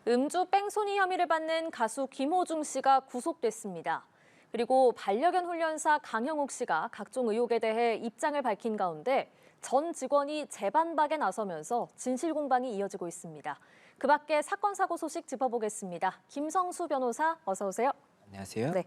음주 뺑소니 혐의를 받는 가수 김호중 씨가 구속됐습니다. 그리고 반려견 훈련사 강형욱 씨가 각종 의혹에 대해 입장을 밝힌 가운데 전 직원이 재반박에 나서면서 진실 공방이 이어지고 있습니다. 그 밖에 사건 사고 소식 짚어보겠습니다. 김성수 변호사, 어서 오세요. 안녕하세요. 네.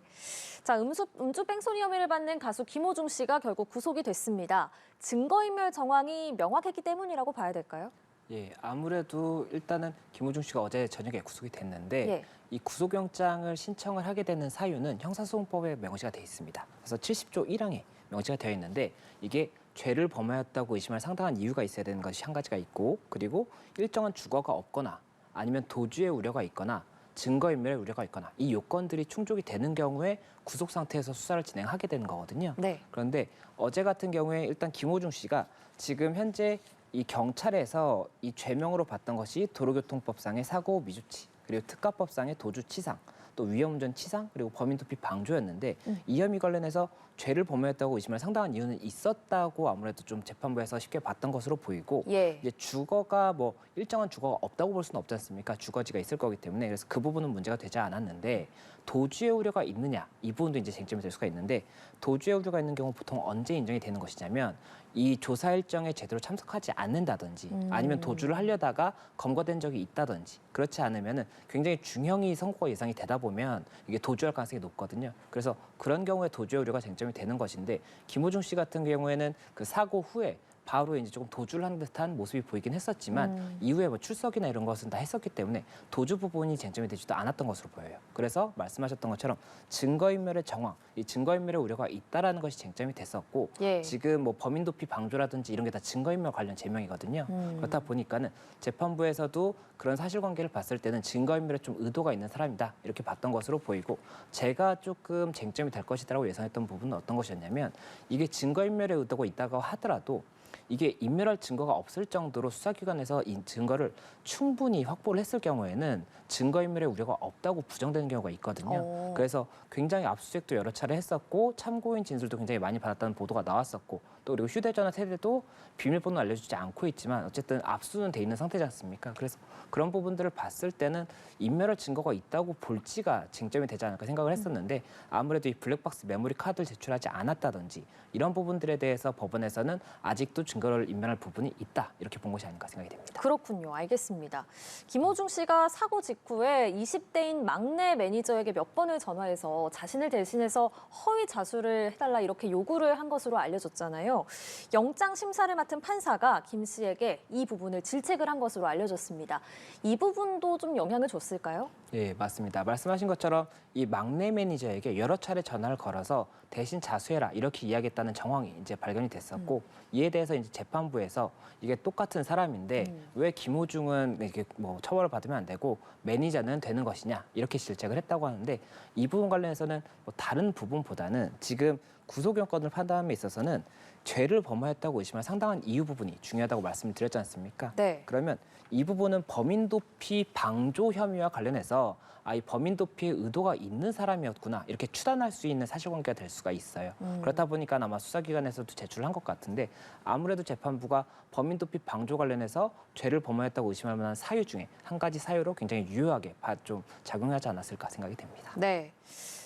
자, 음주 뺑소니 혐의를 받는 가수 김호중 씨가 결국 구속이 됐습니다. 증거인멸 정황이 명확했기 때문이라고 봐야 될까요? 예, 아무래도 일단은 김호중 씨가 어제 저녁에 구속이 됐는데 예. 이 구속영장을 신청을 하게 되는 사유는 형사소송법에 명시가 돼 있습니다. 그래서 70조 1항에 명시가 되어 있는데 이게 죄를 범하였다고 의심할 상당한 이유가 있어야 되는 것이 한 가지가 있고, 그리고 일정한 주거가 없거나 아니면 도주의 우려가 있거나 증거인멸의 우려가 있거나 이 요건들이 충족이 되는 경우에 구속 상태에서 수사를 진행하게 되는 거거든요. 네. 그런데 어제 같은 경우에 일단 김호중 씨가 지금 현재 이 경찰에서 이 죄명으로 봤던 것이 도로교통법상의 사고 미주치, 그리고 특가법상의 도주치상, 또 위험운전 치상, 그리고 범인도피 방조였는데 이 혐의 관련해서 죄를 범했다고 의심할 상당한 이유는 있었다고 아무래도 좀 재판부에서 쉽게 봤던 것으로 보이고, 예. 이제 주거가 뭐 일정한 주거가 없다고 볼 수는 없지 않습니까? 주거지가 있을 거기 때문에. 그래서 그 부분은 문제가 되지 않았는데 도주의 우려가 있느냐, 이 부분도 이제 쟁점이 될 수가 있는데, 도주의 우려가 있는 경우 보통 언제 인정이 되는 것이냐면 이 조사 일정에 제대로 참석하지 않는다든지 아니면 도주를 하려다가 검거된 적이 있다든지, 그렇지 않으면은 굉장히 중형이 선고가 예상이 되다 보면 이게 도주할 가능성이 높거든요. 그래서 그런 경우에 도주의 우려가 쟁점이 되는 것인데, 김호중 씨 같은 경우에는 그 사고 후에 바로 이제 조금 도주를 하는 듯한 모습이 보이긴 했었지만 이후에 뭐 출석이나 이런 것은 다 했었기 때문에 도주 부분이 쟁점이 되지도 않았던 것으로 보여요. 그래서 말씀하셨던 것처럼 증거인멸의 정황, 이 증거인멸의 우려가 있다라는 것이 쟁점이 됐었고, 예. 지금 뭐 범인도피 방조라든지 이런 게 다 증거인멸 관련 제명이거든요. 그렇다 보니까는 재판부에서도 그런 사실관계를 봤을 때는 증거인멸에 좀 의도가 있는 사람이다 이렇게 봤던 것으로 보이고, 제가 조금 쟁점이 될 것이라고 예상했던 부분은 어떤 것이었냐면, 이게 증거인멸의 의도가 있다고 하더라도 이게 인멸할 증거가 없을 정도로 수사기관에서 이 증거를 충분히 확보를 했을 경우에는 증거인멸의 우려가 없다고 부정되는 경우가 있거든요. 그래서 굉장히 압수수색도 여러 차례 했었고 참고인 진술도 굉장히 많이 받았다는 보도가 나왔었고, 또 그리고 휴대전화 세대도 비밀번호 알려주지 않고 있지만 어쨌든 압수는 돼 있는 상태지 않습니까? 그래서 그런 부분들을 봤을 때는 인멸할 증거가 있다고 볼지가 쟁점이 되지 않을까 생각을 했었는데, 아무래도 이 블랙박스 메모리 카드를 제출하지 않았다든지 이런 부분들에 대해서 법원에서는 아직도 증거를 인멸할 부분이 있다 이렇게 본 것이 아닌가 생각이 됩니다. 그렇군요. 알겠습니다. 김호중 씨가 사고 직후에 20대인 막내 매니저에게 몇 번을 전화해서 자신을 대신해서 허위 자수를 해달라 이렇게 요구를 한 것으로 알려졌잖아요. 영장 심사를 맡은 판사가 김 씨에게 이 부분을 질책을 한 것으로 알려졌습니다. 이 부분도 좀 영향을 줬을까요? 예, 맞습니다. 말씀하신 것처럼 이 막내 매니저에게 여러 차례 전화를 걸어서 대신 자수해라 이렇게 이야기했다는 정황이 이제 발견이 됐었고, 이에 대해서 이제 재판부에서 이게 똑같은 사람인데 왜 김호중은 이렇게 뭐 처벌을 받으면 안 되고 매니저는 되는 것이냐 이렇게 질책을 했다고 하는데, 이 부분 관련해서는 뭐 다른 부분보다는 지금 구속영건을 판단함에 있어서는 죄를 범하였다고 의심할 상당한 이유 부분이 중요하다고 말씀을 드렸지 않습니까? 네. 그러면 이 부분은 범인도피 방조 혐의와 관련해서 이 범인도피의 의도가 있는 사람이었구나 이렇게 추단할 수 있는 사실관계가 될 수가 있어요. 그렇다 보니까 아마 수사기관에서도 제출한 것 같은데, 아무래도 재판부가 범인도피 방조 관련해서 죄를 범하였다고 의심할 만한 사유 중에 한 가지 사유로 굉장히 유효하게 좀 작용하지 않았을까 생각이 됩니다. 네.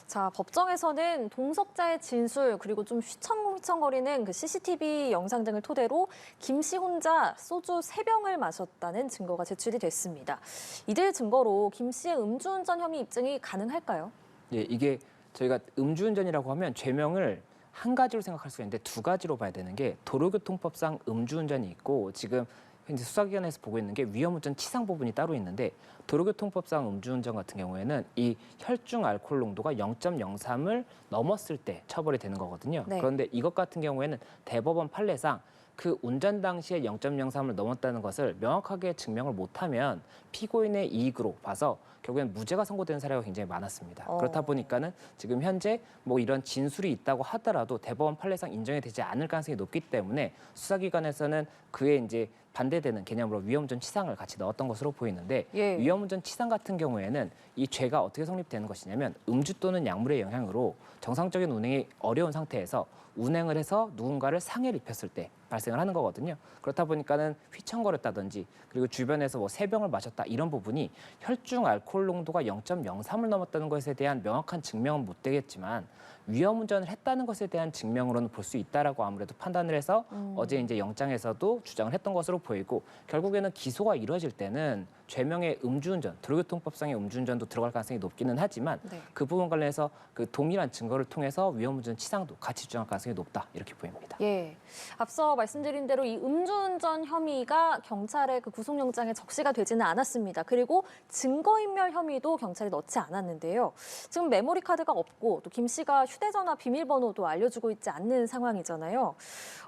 자, 법정에서는 동석자의 진술 그리고 좀 휘청휘청거리는 그 CCTV 영상 등을 토대로 김 씨 혼자 소주 3병을 마셨다는 증거가 제출이 됐습니다. 이들 증거로 김 씨의 음주운전 혐의 입증이 가능할까요? 예, 이게 저희가 음주운전이라고 하면 죄명을 한 가지로 생각할 수가 있는데 두 가지로 봐야 되는 게, 도로교통법상 음주운전이 있고 지금 현재 수사기관에서 보고 있는 게 위험운전 치상 부분이 따로 있는데, 도로교통법상 음주운전 같은 경우에는 이 혈중 알코올 농도가 0.03을 넘었을 때 처벌이 되는 거거든요. 네. 그런데 이것 같은 경우에는 대법원 판례상 그 운전 당시에 0.03을 넘었다는 것을 명확하게 증명을 못하면 피고인의 이익으로 봐서 결국엔 무죄가 선고되는 사례가 굉장히 많았습니다. 그렇다 보니까는 지금 현재 뭐 이런 진술이 있다고 하더라도 대법원 판례상 인정이 되지 않을 가능성이 높기 때문에 수사기관에서는 그에 이제 반대되는 개념으로 위험운전 치상을 같이 넣었던 것으로 보이는데, 예. 위험운전 치상 같은 경우에는 이 죄가 어떻게 성립되는 것이냐면, 음주 또는 약물의 영향으로 정상적인 운행이 어려운 상태에서 운행을 해서 누군가를 상해를 입혔을 때 발생을 하는 거거든요. 그렇다 보니까는 휘청거렸다든지 그리고 주변에서 뭐 세 병을 마셨다 이런 부분이 혈중 알코올 농도가 0.03을 넘었다는 것에 대한 명확한 증명은 못 되겠지만 위험 운전을 했다는 것에 대한 증명으로는 볼 수 있다라고 아무래도 판단을 해서 어제 이제 영장에서도 주장을 했던 것으로 보이고 결국에는 기소가 이루어질 때는 죄명의 음주운전, 도로교통법상의 음주운전도 들어갈 가능성이 높기는 하지만 네. 그 부분 관련해서 그 동일한 증거를 통해서 위험운전 치상도 같이 주장할 가능성이 높다 이렇게 보입니다. 예. 앞서 말씀드린 대로 이 음주운전 혐의가 경찰의 그 구속영장에 적시가 되지는 않았습니다. 그리고 증거인멸 혐의도 경찰이 넣지 않았는데요. 지금 메모리 카드가 없고 또 김 씨가 휴대전화 비밀번호도 알려주고 있지 않는 상황이잖아요.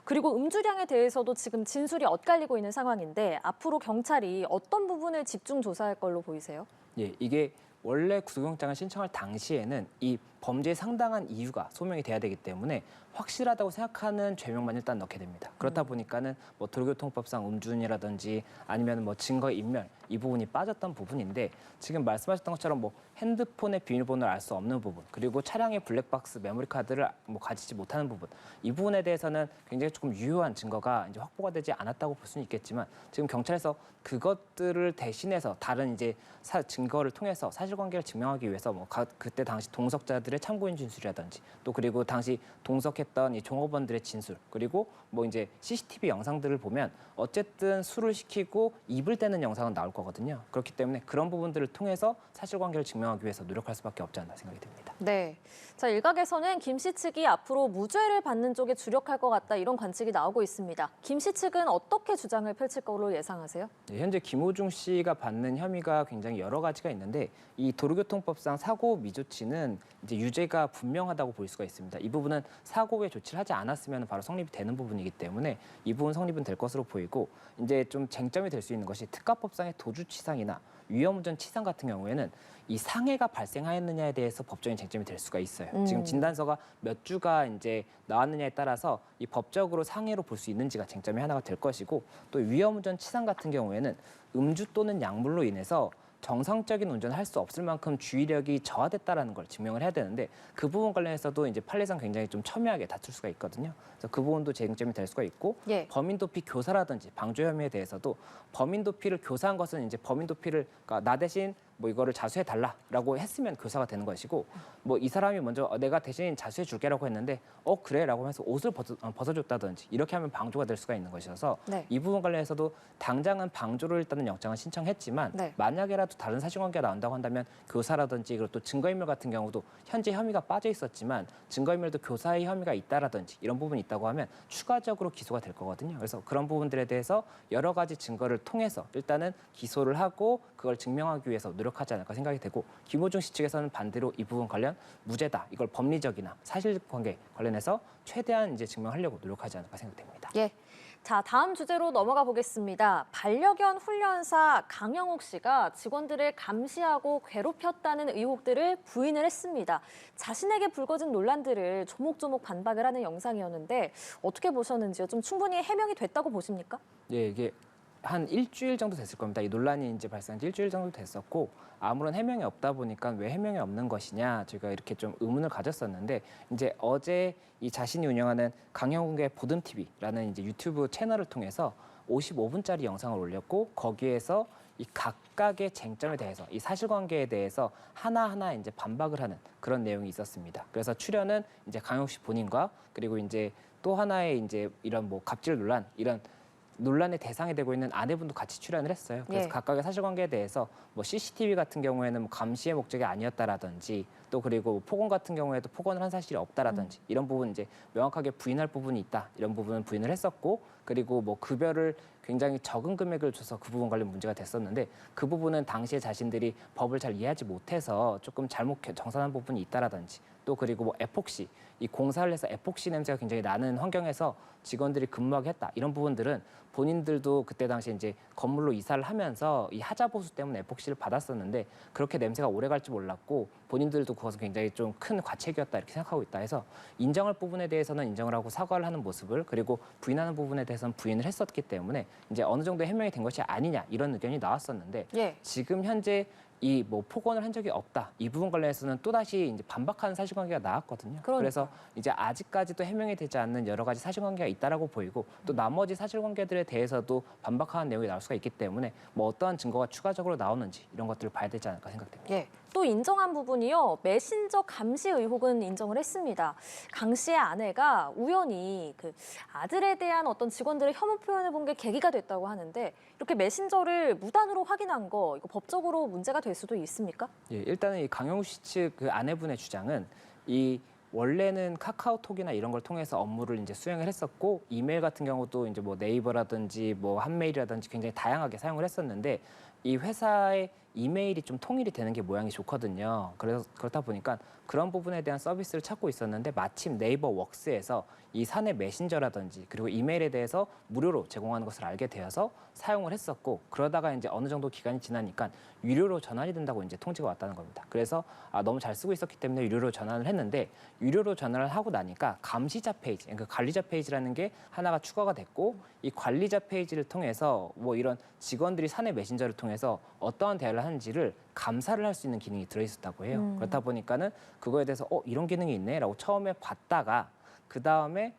그리고 음주량에 대해서도 지금 진술이 엇갈리고 있는 상황인데 앞으로 경찰이 어떤 부분을 집중 조사할 걸로 보이세요? 예, 이게 원래 구속영장을 신청할 당시에는 이 범죄에 상당한 이유가 소명이 돼야 되기 때문에 확실하다고 생각하는 죄명만 일단 넣게 됩니다. 그렇다 보니까는 뭐 도로교통법상 음주운이라든지 아니면 뭐 증거인멸 이 부분이 빠졌던 부분인데 지금 말씀하셨던 것처럼 뭐 핸드폰의 비밀번호를 알 수 없는 부분 그리고 차량의 블랙박스 메모리 카드를 뭐 가지지 못하는 부분 이 부분에 대해서는 굉장히 조금 유효한 증거가 이제 확보가 되지 않았다고 볼 수는 있겠지만 지금 경찰에서 그것들을 대신해서 다른 이제 증거를 통해서 사실관계를 증명하기 위해서 뭐 그때 당시 동석자들의 참고인 진술이라든지 또 그리고 당시 동석했던 이 종업원들의 진술 그리고 뭐 이제 CCTV 영상들을 보면 어쨌든 술을 시키고 입을 떼는 영상은 나올 거거든요. 그렇기 때문에 그런 부분들을 통해서 사실관계를 증명하기 위해서 노력할 수밖에 없지 않나 생각이 듭니다. 네. 자, 일각에서는 김 씨 측이 앞으로 무죄를 받는 쪽에 주력할 것 같다 이런 관측이 나오고 있습니다. 김 씨 측은 어떻게 주장을 펼칠 거로 예상하세요? 네, 현재 김호중 씨가 받는 혐의가 굉장히 여러 가지가 있는데 이 도로교통법상 사고 미조치는 이제 유죄가 분명하다고 볼 수가 있습니다. 이 부분은 사고에 조치를 하지 않았으면 바로 성립이 되는 부분이기 때문에 이 부분 성립은 될 것으로 보이고 이제 좀 쟁점이 될 수 있는 것이 특가법상의 도주치상이나 위험운전 치상 같은 경우에는 이 상해가 발생하였느냐에 대해서 법적인 쟁점이 될 수가 있어요. 지금 진단서가 몇 주가 이제 나왔느냐에 따라서 이 법적으로 상해로 볼 수 있는지가 쟁점이 하나가 될 것이고 또 위험운전 치상 같은 경우에는 음주 또는 약물로 인해서 정상적인 운전을 할 수 없을 만큼 주의력이 저하됐다라는 걸 증명을 해야 되는데 그 부분 관련해서도 이제 판례상 굉장히 좀 첨예하게 다툴 수가 있거든요. 그래서 그 부분도 쟁점이 될 수가 있고 예. 범인 도피 교사라든지 방조 혐의에 대해서도 범인 도피를 교사한 것은 이제 범인 도피를 그러니까 나 대신 뭐 이거를 자수해 달라라고 했으면 교사가 되는 것이고 뭐 이 사람이 먼저 내가 대신 자수해 줄게라고 했는데 그래라고 하면서 옷을 벗어줬다든지 이렇게 하면 방조가 될 수가 있는 것이어서 네. 이 부분 관련해서도 당장은 방조를 일단은 영장을 신청했지만 네. 만약에라도 다른 사실관계가 나온다고 한다면 교사라든지 그리고 또 증거인멸 같은 경우도 현재 혐의가 빠져 있었지만 증거인멸도 교사의 혐의가 있다라든지 이런 부분이 있다고 하면 추가적으로 기소가 될 거거든요. 그래서 그런 부분들에 대해서 여러 가지 증거를 통해서 일단은 기소를 하고 그걸 증명하기 위해서 노력하지 않을까 생각이 되고 김호중 씨 측에서는 반대로 이 부분 관련 무죄다. 이걸 법리적이나 사실관계 관련해서 최대한 이제 증명하려고 노력하지 않을까 생각됩니다. 예. 자, 다음 주제로 넘어가 보겠습니다. 반려견 훈련사 강영욱 씨가 직원들을 감시하고 괴롭혔다는 의혹들을 부인을 했습니다. 자신에게 불거진 논란들을 조목조목 반박을 하는 영상이었는데 어떻게 보셨는지요? 좀 충분히 해명이 됐다고 보십니까? 예, 이게 한 일주일 정도 됐을 겁니다. 이 논란이 이제 발생한 지 일주일 정도 됐었고 아무런 해명이 없다 보니까 왜 해명이 없는 것이냐 저희가 이렇게 좀 의문을 가졌었는데 이제 어제 이 자신이 운영하는 강영욱의 보듬 TV라는 이제 유튜브 채널을 통해서 55분짜리 영상을 올렸고 거기에서 이 각각의 쟁점에 대해서 이 사실관계에 대해서 하나하나 이제 반박을 하는 그런 내용이 있었습니다. 그래서 출연은 이제 강영욱 씨 본인과 그리고 이제 또 하나의 이제 이런 뭐 갑질 논란 이런 논란의 대상이 되고 있는 아내분도 같이 출연을 했어요. 그래서 예. 각각의 사실관계에 대해서 뭐 CCTV 같은 경우에는 뭐 감시의 목적이 아니었다라든지 또 그리고 폭언 같은 경우에도 폭언을 한 사실이 없다라든지 이런 부분 이제 명확하게 부인할 부분이 있다 이런 부분은 부인을 했었고 그리고 뭐 급여를 굉장히 적은 금액을 줘서 그 부분 관련 문제가 됐었는데 그 부분은 당시에 자신들이 법을 잘 이해하지 못해서 조금 잘못 정산한 부분이 있다라든지 또 그리고 뭐 에폭시 이 공사를 해서 에폭시 냄새가 굉장히 나는 환경에서 직원들이 근무하게 했다 이런 부분들은 본인들도 그때 당시에 이제 건물로 이사를 하면서 이 하자 보수 때문에 에폭시를 받았었는데 그렇게 냄새가 오래 갈 줄 몰랐고 본인들도 그것은 굉장히 좀 큰 과책이었다 이렇게 생각하고 있다 해서 인정할 부분에 대해서는 인정을 하고 사과를 하는 모습을 그리고 부인하는 부분에 대해서는 부인을 했었기 때문에 이제 어느 정도 해명이 된 것이 아니냐 이런 의견이 나왔었는데 예. 지금 현재 이 뭐 폭언을 한 적이 없다. 이 부분 관련해서는 또 다시 이제 반박하는 사실관계가 나왔거든요. 그러니까요. 그래서 이제 아직까지도 해명이 되지 않는 여러 가지 사실관계가 있다라고 보이고 또 나머지 사실관계들에 대해서도 반박하는 내용이 나올 수가 있기 때문에 뭐 어떠한 증거가 추가적으로 나오는지 이런 것들을 봐야 되지 않을까 생각됩니다. 예. 또 인정한 부분이요. 메신저 감시 의혹은 인정을 했습니다. 강 씨의 아내가 우연히 그 아들에 대한 어떤 직원들의 혐오 표현을 본 게 계기가 됐다고 하는데 이렇게 메신저를 무단으로 확인한 거 이거 법적으로 문제가 될 수도 있습니까? 예, 일단은 이 강영우 씨 측 그 아내분의 주장은 이 원래는 카카오톡이나 이런 걸 통해서 업무를 이제 수행을 했었고 이메일 같은 경우도 이제 뭐 네이버라든지 뭐 한메일이라든지 굉장히 다양하게 사용을 했었는데 이 회사의 이메일이 좀 통일이 되는 게 모양이 좋거든요. 그래서 그렇다 보니까 그런 부분에 대한 서비스를 찾고 있었는데 마침 네이버 웍스에서 이 사내 메신저라든지 그리고 이메일에 대해서 무료로 제공하는 것을 알게 되어서 사용을 했었고 그러다가 이제 어느 정도 기간이 지나니까 유료로 전환이 된다고 이제 통지가 왔다는 겁니다. 그래서 너무 잘 쓰고 있었기 때문에 유료로 전환을 했는데 유료로 전환을 하고 나니까 감시자 페이지, 그러니까 관리자 페이지라는 게 하나가 추가가 됐고 이 관리자 페이지를 통해서 뭐 이런 직원들이 사내 메신저를 통해서 어떠한 대화를 하는지를 감사를 할 수 있는 기능이 들어있었다고 해요. 그렇다 보니까는 그거에 대해서 이런 기능이 있네라고 처음에 봤다가 그 다음에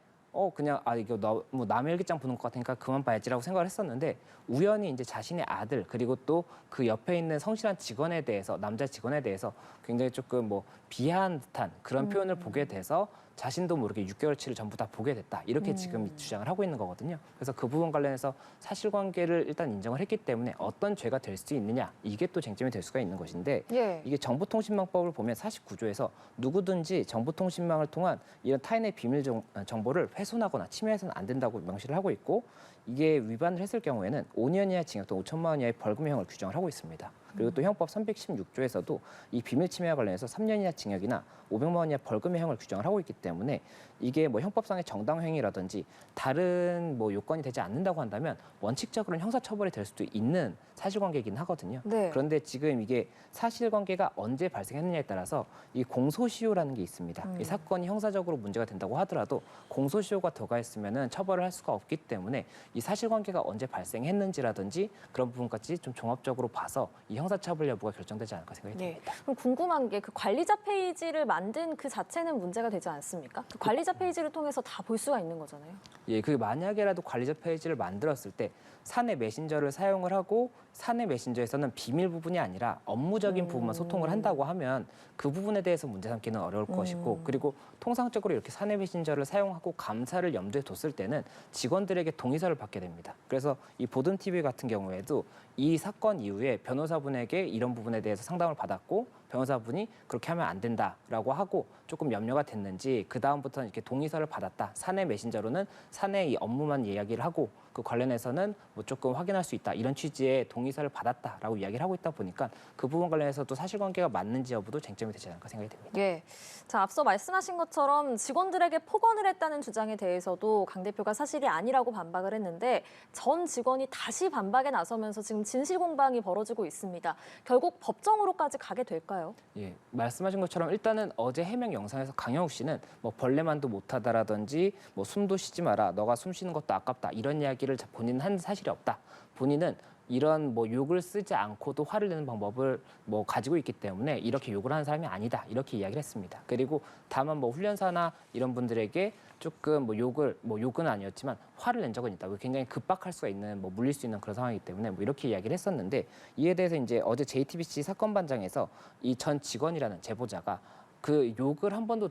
그냥 이거 뭐 남의 일기장 보는 것 같으니까 그만 봐야지라고 생각을 했었는데 우연히 이제 자신의 아들 그리고 또 그 옆에 있는 성실한 직원에 대해서 남자 직원에 대해서 굉장히 조금 뭐 비하한 듯한 그런 표현을 보게 돼서 자신도 모르게 6개월치를 전부 다 보게 됐다. 이렇게 지금 주장을 하고 있는 거거든요. 그래서 그 부분 관련해서 사실관계를 일단 인정을 했기 때문에 어떤 죄가 될 수 있느냐 이게 또 쟁점이 될 수가 있는 것인데 예. 이게 정보통신망법을 보면 49조에서 누구든지 정보통신망을 통한 이런 타인의 비밀 정보를 훼손하거나 침해해서는 안 된다고 명시를 하고 있고 이게 위반을 했을 경우에는 5년 이하 징역 또는 5천만 원 이하의 벌금형을 규정을 하고 있습니다. 그리고 또 형법 316조에서도 이 비밀 침해와 관련해서 3년 이하 징역이나 500만 원 이하 벌금의 형을 규정을 하고 있기 때문에 이게 뭐 형법상의 정당 행위라든지 다른 뭐 요건이 되지 않는다고 한다면 원칙적으로는 형사처벌이 될 수도 있는 사실관계이긴 하거든요. 네. 그런데 지금 이게 사실관계가 언제 발생했느냐에 따라서 이 공소시효라는 게 있습니다. 이 사건이 형사적으로 문제가 된다고 하더라도 공소시효가 들어가있으면은 처벌을 할 수가 없기 때문에 이 사실관계가 언제 발생했는지라든지 그런 부분까지 좀 종합적으로 봐서 이 형사처벌 여부가 결정되지 않을까 생각이 네. 듭니다. 그럼 궁금한 게 그 관리자 페이지를 만든 그 자체는 문제가 되지 않습니까? 그 관리자 페이지를 통해서 다 볼 수가 있는 거잖아요. 예, 그 만약에라도 관리자 페이지를 만들었을 때 사내 메신저를 사용을 하고 사내 메신저에서는 비밀 부분이 아니라 업무적인 부분만 소통을 한다고 하면 그 부분에 대해서 문제 삼기는 어려울 것이고 그리고 통상적으로 이렇게 사내 메신저를 사용하고 감사를 염두에 뒀을 때는 직원들에게 동의서를 받게 됩니다. 그래서 이 보든 TV 같은 경우에도 이 사건 이후에 변호사분에게 이런 부분에 대해서 상담을 받았고 변호사분이 그렇게 하면 안 된다라고 하고 조금 염려가 됐는지 그 다음부터는 이렇게 동의서를 받았다. 사내 메신저로는 사내 이 업무만 이야기를 하고 그 관련해서는 뭐 조금 확인할 수 있다. 이런 취지의 동의서를 받았다라고 이야기를 하고 있다 보니까 그 부분 관련해서도 사실관계가 맞는지 여부도 쟁점이 되지 않을까 생각이 됩니다. 예. 자, 앞서 말씀하신 것처럼 직원들에게 폭언을 했다는 주장에 대해서도 강 대표가 사실이 아니라고 반박을 했는데 전 직원이 다시 반박에 나서면서 지금 진실 공방이 벌어지고 있습니다. 결국 법정으로까지 가게 될까요? 예, 말씀하신 것처럼 일단은 어제 해명 영상에서 강영욱 씨는 뭐 벌레만도 못하다라든지 뭐 숨도 쉬지 마라, 너가 숨 쉬는 것도 아깝다 이런 이야기를 본인은 한 사실이 없다. 본인은 이런 뭐 욕을 쓰지 않고도 화를 내는 방법을 뭐 가지고 있기 때문에 이렇게 욕을 하는 사람이 아니다 이렇게 이야기를 했습니다. 그리고 다만 뭐 훈련사나 이런 분들에게 조금 뭐 욕은 아니었지만 화를 낸 적은 있다. 굉장히 급박할 수가 있는 뭐 물릴 수 있는 그런 상황이기 때문에 뭐 이렇게 이야기를 했었는데 이에 대해서 이제 어제 JTBC 사건 반장에서 이 전 직원이라는 제보자가 그 욕을 한 번도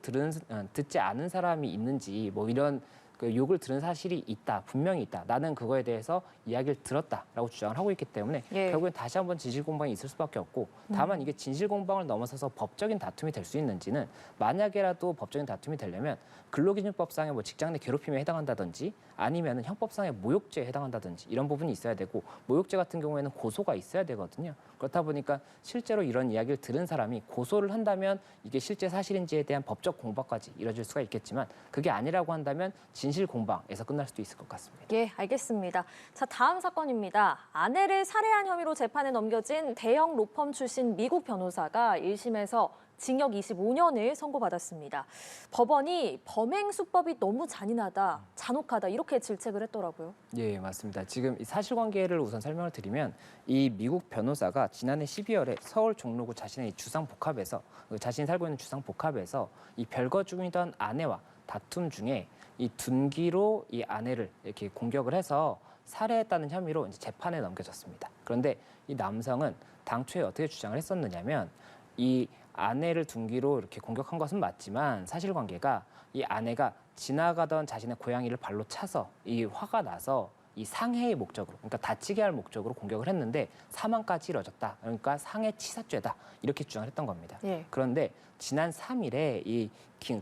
듣지 않은 사람이 있는지 뭐 이런 그 욕을 들은 사실이 있다, 분명히 있다. 나는 그거에 대해서 이야기를 들었다라고 주장을 하고 있기 때문에 예. 결국엔 다시 한번 진실 공방이 있을 수밖에 없고 다만 이게 진실 공방을 넘어서서 법적인 다툼이 될 수 있는지는 만약에라도 법적인 다툼이 되려면 근로기준법상의 뭐 직장 내 괴롭힘에 해당한다든지 아니면 형법상의 모욕죄에 해당한다든지 이런 부분이 있어야 되고 모욕죄 같은 경우에는 고소가 있어야 되거든요. 그렇다 보니까 실제로 이런 이야기를 들은 사람이 고소를 한다면 이게 실제 사실인지에 대한 법적 공방까지 이뤄질 수가 있겠지만 그게 아니라고 한다면 진실 공방에서 끝날 수도 있을 것 같습니다. 예, 알겠습니다. 자, 다음 사건입니다. 아내를 살해한 혐의로 재판에 넘겨진 대형 로펌 출신 미국 변호사가 1심에서 징역 25년을 선고받았습니다. 법원이 범행 수법이 너무 잔인하다, 잔혹하다 이렇게 질책을 했더라고요. 예, 맞습니다. 지금 이 사실관계를 우선 설명을 드리면 이 미국 변호사가 지난해 12월에 서울 종로구 자신의 주상 복합에서 자신이 살고 있는 주상 복합에서 이 별거 중이던 아내와 다툼 중에 이 둔기로 이 아내를 이렇게 공격을 해서 살해했다는 혐의로 이제 재판에 넘겨졌습니다. 그런데 이 남성은 당초에 어떻게 주장을 했었느냐면 이 아내를 둔기로 이렇게 공격한 것은 맞지만 사실관계가 이 아내가 지나가던 자신의 고양이를 발로 차서 이 화가 나서 이 상해의 목적으로, 그러니까 다치게 할 목적으로 공격을 했는데 사망까지 이뤄졌다. 그러니까 상해치사죄다. 이렇게 주장을 했던 겁니다. 예. 그런데 지난 3일에 이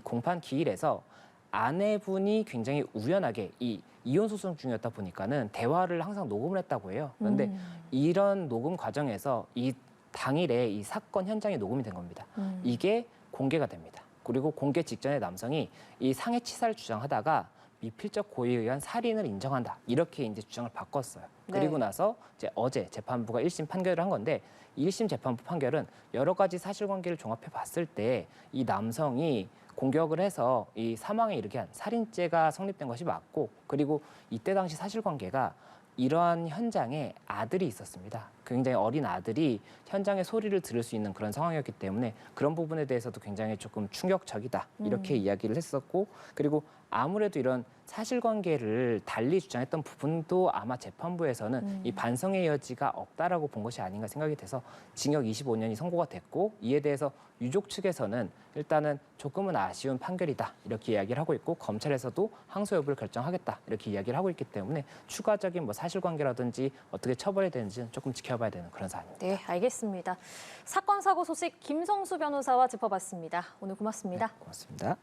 공판 기일에서 아내분이 굉장히 우연하게 이 이혼 소송 중이었다 보니까는 대화를 항상 녹음을 했다고 해요. 그런데 이런 녹음 과정에서 이 당일에 이 사건 현장에 녹음이 된 겁니다. 이게 공개가 됩니다. 그리고 공개 직전에 남성이 이 상해치사를 주장하다가 미필적 고의에 의한 살인을 인정한다. 이렇게 이제 주장을 바꿨어요. 네. 그리고 나서 이제 어제 재판부가 1심 판결을 한 건데 1심 재판부 판결은 여러 가지 사실관계를 종합해 봤을 때 이 남성이 공격을 해서 이 사망에 이르게 한 살인죄가 성립된 것이 맞고, 그리고 이때 당시 사실관계가 이러한 현장에 아들이 있었습니다. 굉장히 어린 아들이 현장의 소리를 들을 수 있는 그런 상황이었기 때문에 그런 부분에 대해서도 굉장히 조금 충격적이다. 이렇게 이야기를 했었고, 그리고 아무래도 이런 사실관계를 달리 주장했던 부분도 아마 재판부에서는 이 반성의 여지가 없다라고 본 것이 아닌가 생각이 돼서 징역 25년이 선고가 됐고, 이에 대해서 유족 측에서는 일단은 조금은 아쉬운 판결이다 이렇게 이야기를 하고 있고, 검찰에서도 항소 여부를 결정하겠다 이렇게 이야기를 하고 있기 때문에 추가적인 뭐 사실관계라든지 어떻게 처벌해야 되는지는 조금 지켜봐야 되는 그런 사안입니다. 네, 알겠습니다. 사건 사고 소식 김성수 변호사와 짚어봤습니다. 오늘 고맙습니다. 네, 고맙습니다.